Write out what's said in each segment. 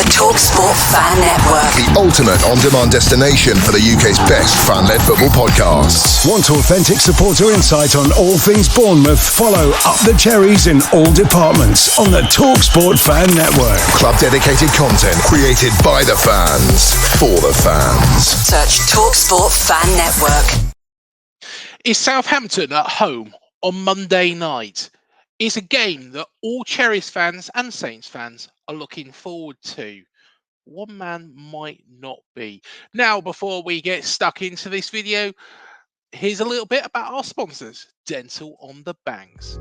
The Talksport Fan Network. The ultimate on-demand destination for the UK's best fan-led football podcasts. Want authentic supporter insight on all things Bournemouth? Follow Up the Cherries in all departments on the Talksport Fan Network. Club-dedicated content created by the fans, for the fans. Search Talksport Fan Network. Is Southampton at home on Monday night? It's a game that all Cherries fans and Saints fans are looking forward to. One man might not be. Now, before we get stuck into this video, here's a little bit about our sponsors, Dental on the Banks.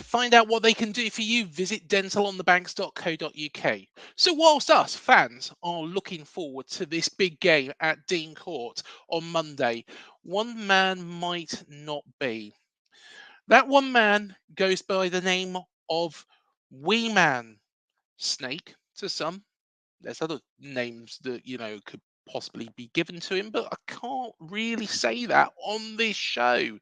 Find out what they can do for you, visit dentalonthebanks.co.uk. So whilst us fans are looking forward to this big game at Dean Court on Monday, one man might not be. That one man goes by the name of Wee Man. Snake to some. There's other names that, could possibly be given to him, but I can't really say that on this show.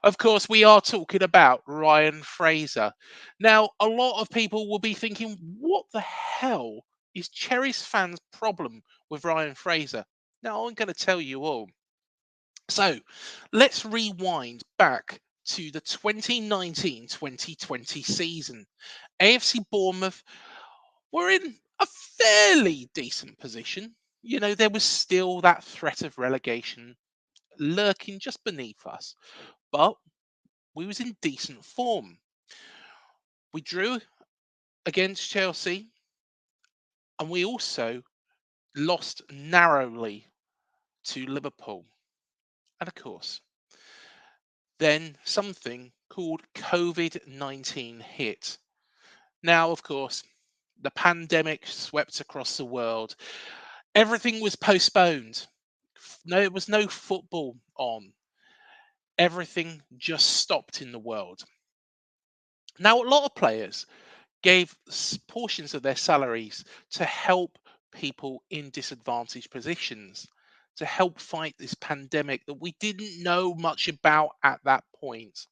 Of course, we are talking about Ryan Fraser. Now, a lot of people will be thinking, what the hell is Cherries fans' problem with Ryan Fraser? Now, I'm going to tell you all. So, let's rewind back to the 2019-2020 season. AFC Bournemouth were in a fairly decent position. There was still that threat of relegation lurking just beneath us, but we was in decent form. We drew against Chelsea, and we also lost narrowly to Liverpool. And of course, then something called COVID-19 hit. Now, of course, the pandemic swept across the world. Everything was postponed. There was no football on. Everything just stopped in the world. Now, a lot of players gave portions of their salaries to help people in disadvantaged positions, to help fight this pandemic that we didn't know much about at that point.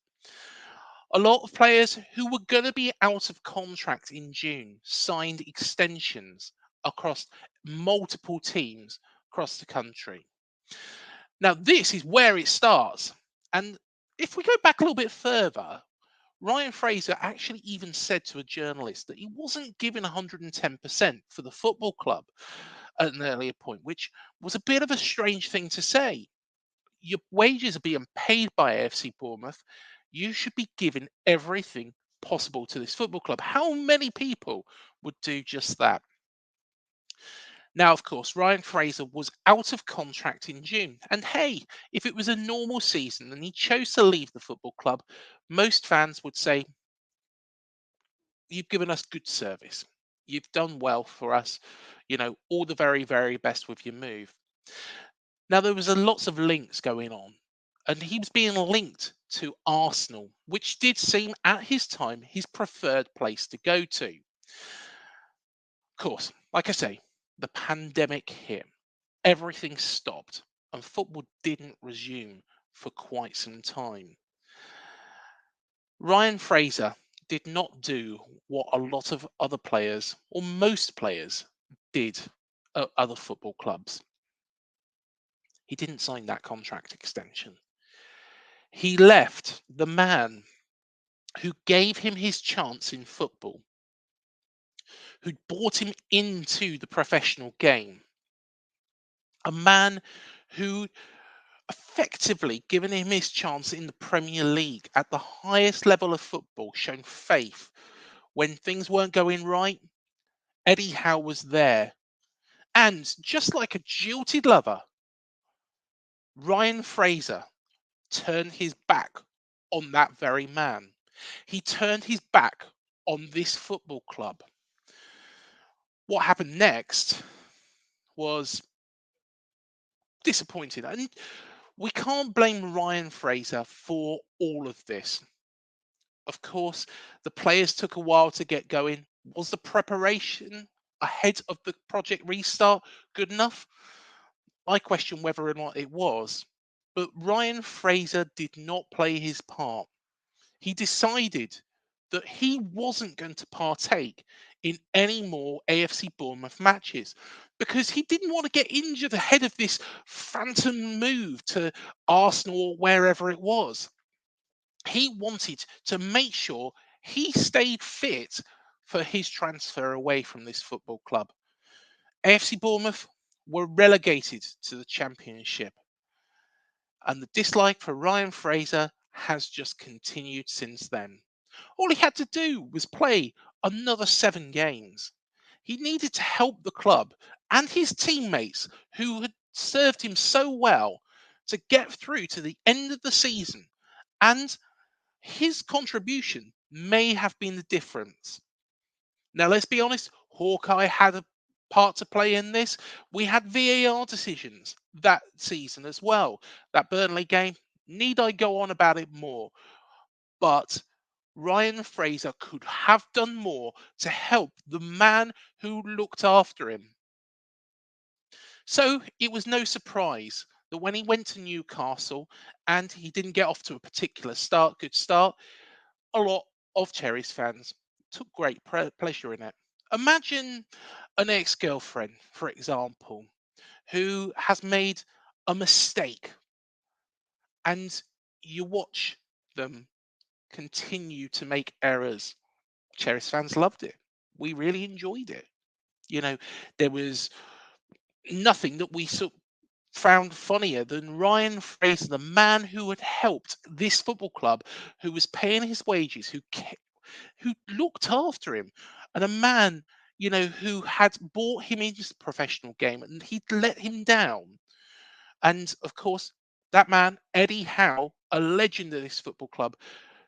A lot of players who were going to be out of contract in June signed extensions across multiple teams across the country. Now, this is where it starts. And if we go back a little bit further, Ryan Fraser actually even said to a journalist that he wasn't given 110% for the football club at an earlier point, which was a bit of a strange thing to say. Your wages are being paid by AFC Bournemouth. You should be given everything possible to this football club. How many people would do just that? Now, of course, Ryan Fraser was out of contract in June. And hey, if it was a normal season and he chose to leave the football club, most fans would say, you've given us good service. You've done well for us. All the very, very best with your move. Now, there was lots of links going on. And he was being linked to Arsenal, which did seem at his time his preferred place to go to. Of course, like I say, the pandemic hit. Everything stopped and football didn't resume for quite some time. Ryan Fraser did not do what a lot of other players, or most players, did at other football clubs. He didn't sign that contract extension. He left the man who gave him his chance in football, who'd brought him into the professional game, a man who effectively given him his chance in the Premier League at the highest level of football, shown faith when things weren't going right. Eddie Howe was there. And just like a jilted lover, Ryan Fraser turned his back on that very man. He turned his back on this football club. What happened next was disappointing. And we can't blame Ryan Fraser for all of this. Of course, the players took a while to get going. Was the preparation ahead of the project restart good enough? I question whether or not it was. But Ryan Fraser did not play his part. He decided that he wasn't going to partake in any more AFC Bournemouth matches because he didn't want to get injured ahead of this phantom move to Arsenal or wherever it was. He wanted to make sure he stayed fit for his transfer away from this football club. AFC Bournemouth were relegated to the Championship, and the dislike for Ryan Fraser has just continued since then. All he had to do was play another 7 games. He needed to help the club and his teammates who had served him so well to get through to the end of the season, and his contribution may have been the difference. Now, let's be honest, Hawkeye had a part to play in this. We had VAR decisions that season as well. That Burnley game, need I go on about it more? But Ryan Fraser could have done more to help the man who looked after him. So it was no surprise that when he went to Newcastle and he didn't get off to a particular good start, a lot of Cherries fans took great pleasure in it. Imagine an ex-girlfriend, for example, who has made a mistake and you watch them continue to make errors. Cherries fans loved it. We really enjoyed it. You know, there was nothing that we found funnier than Ryan Fraser, the man who had helped this football club, who was paying his wages, who looked after him, and a man, who had brought him into the professional game and he'd let him down. And of course, that man, Eddie Howe, a legend of this football club,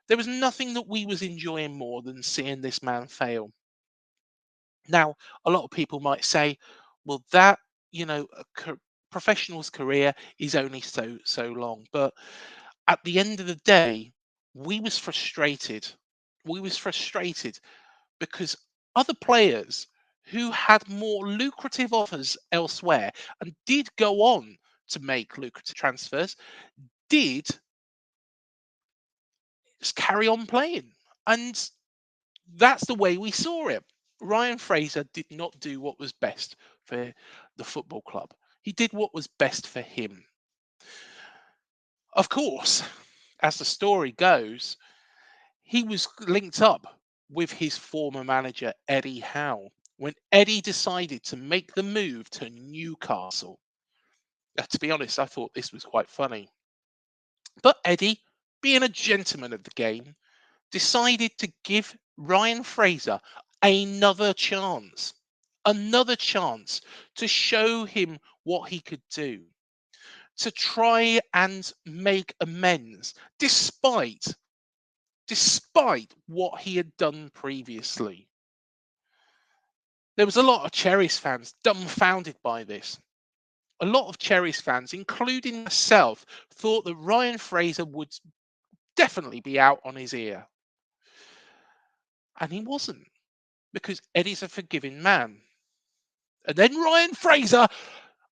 there was nothing that we was enjoying more than seeing this man fail. Now, a lot of people might say, well, that, a professional's career is only so long. But at the end of the day, we was frustrated. We was frustrated because other players who had more lucrative offers elsewhere and did go on to make lucrative transfers did just carry on playing. And that's the way we saw it. Ryan Fraser did not do what was best for the football club. He did what was best for him. Of course, as the story goes, he was linked up with his former manager, Eddie Howe, when Eddie decided to make the move to Newcastle. To be honest, I thought this was quite funny. But Eddie, being a gentleman of the game, decided to give Ryan Fraser another chance to show him what he could do, to try and make amends despite what he had done previously. There was a lot of Cherries fans dumbfounded by this. A lot of Cherries fans, including myself, thought that Ryan Fraser would definitely be out on his ear. And he wasn't, because Eddie's a forgiving man. And then Ryan Fraser,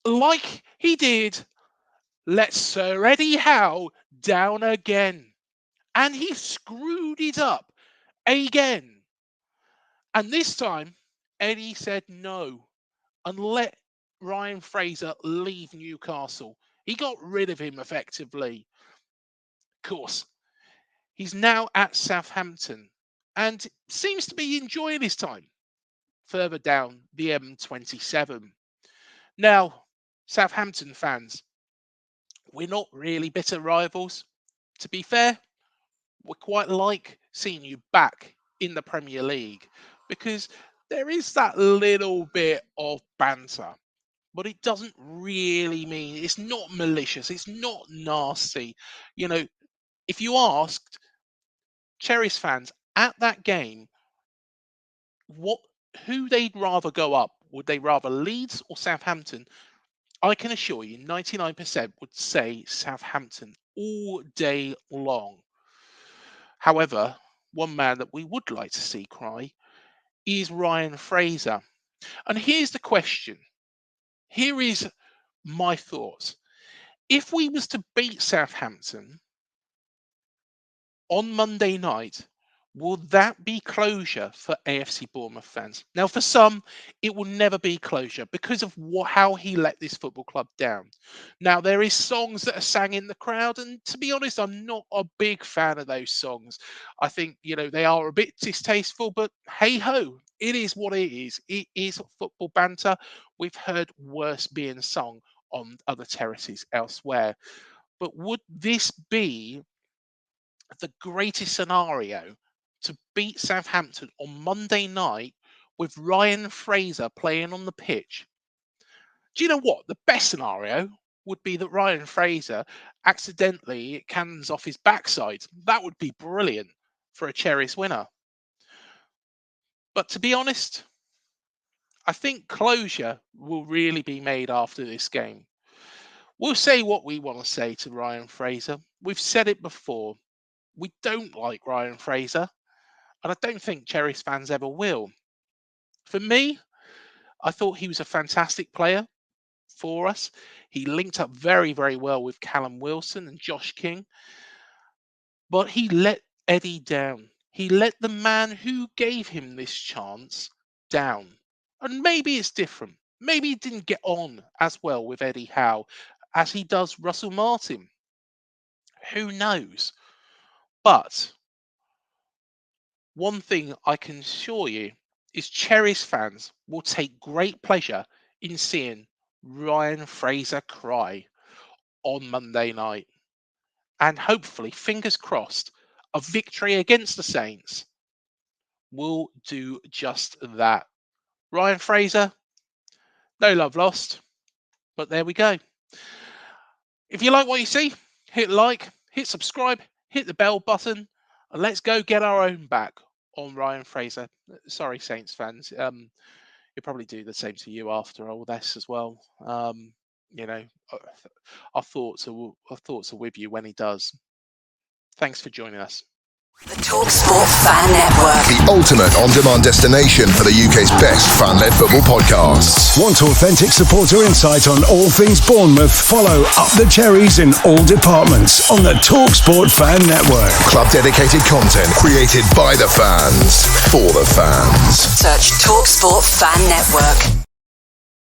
like he did, let Sir Eddie Howe down again. And he screwed it up again. And this time, Eddie said no and let Ryan Fraser leave Newcastle. He got rid of him effectively. Of course, he's now at Southampton and seems to be enjoying his time further down the M27. Now, Southampton fans, we're not really bitter rivals. To be fair, we quite like seeing you back in the Premier League because there is that little bit of banter, but it doesn't really mean, it's not malicious, it's not nasty. You know, if you asked Cherries fans at that game who they'd rather go up, would they rather Leeds or Southampton? I can assure you 99% would say Southampton all day long. However, one man that we would like to see cry is Ryan Fraser. And here's the question. Here is my thoughts. If we was to beat Southampton on Monday night, will that be closure for AFC Bournemouth fans? Now, for some, it will never be closure because of how he let this football club down. Now, there is songs that are sang in the crowd, and to be honest, I'm not a big fan of those songs. I think, they are a bit distasteful, but hey-ho, it is what it is. It is football banter. We've heard worse being sung on other terraces elsewhere. But would this be the greatest scenario to beat Southampton on Monday night with Ryan Fraser playing on the pitch? Do you know what? The best scenario would be that Ryan Fraser accidentally cannons off his backside. That would be brilliant for a Cherries winner. But to be honest, I think closure will really be made after this game. We'll say what we want to say to Ryan Fraser. We've said it before. We don't like Ryan Fraser. And I don't think Cherries fans ever will. For me, I thought he was a fantastic player for us. He linked up very, very well with Callum Wilson and Josh King. But he let Eddie down. He let the man who gave him this chance down. And maybe it's different. Maybe he didn't get on as well with Eddie Howe as he does Russell Martin. Who knows? But one thing I can assure you is Cherries fans will take great pleasure in seeing Ryan Fraser cry on Monday night. And hopefully, fingers crossed, a victory against the Saints will do just that. Ryan Fraser, no love lost, but there we go. If you like what you see, hit like, hit subscribe, hit the bell button, and let's go get our own back on Ryan Fraser. Sorry, Saints fans. He'll probably do the same to you after all this as well. Our thoughts are with you when he does. Thanks for joining us. The Talksport Fan Network. The ultimate on-demand destination for the UK's best fan-led football podcasts. Want authentic supporter insight on all things Bournemouth? Follow Up the Cherries in all departments on the Talksport Fan Network. Club-dedicated content created by the fans, for the fans. Search Talksport Fan Network.